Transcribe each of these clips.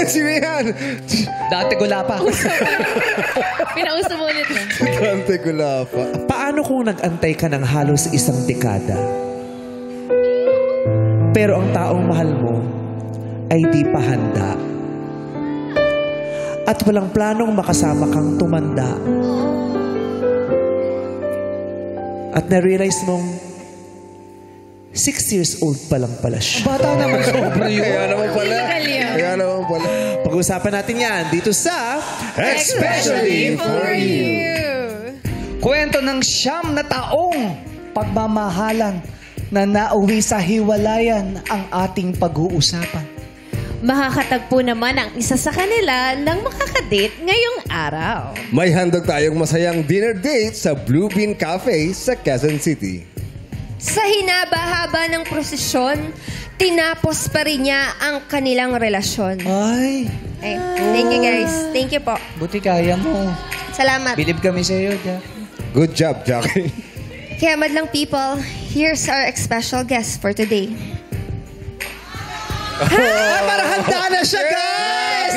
Sino yan? Dati gula pa. Pinauso mo ulit. Dante Gulapa. Paano kung nag-antay ka ng halos isang dekada? Pero ang taong mahal mo ay di pa handa. At walang planong makasama kang tumanda. At na-realize mong 6 years old pa lang pala siya. Bata naman sobra yun. Kaya naman pala. Kaya naman pala. Pag-usapan natin yan dito sa Especially for you. Kwento ng 9 na taong pagmamahalan na nauwi sa hiwalayan ang ating pag-uusapan. Makakatagpo naman ang isa sa kanila ng makakadate ngayong araw. May handog tayong masayang dinner date sa Blue Bean Cafe sa Quezon City. Sa hinaba-haba ng prosesyon, tinapos pa rin niya ang kanilang relasyon. Ay, Ay, thank you guys. Thank you po. buti kaya mo. Salamat. Bilib kami sa iyo, Jack. Good job, Jackie. Kaya madlang people, here's our special guest for today. Para handa na siya, guys!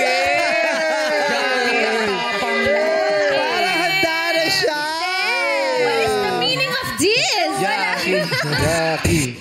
Para handa na siya! What is the meaning of this? Jackie.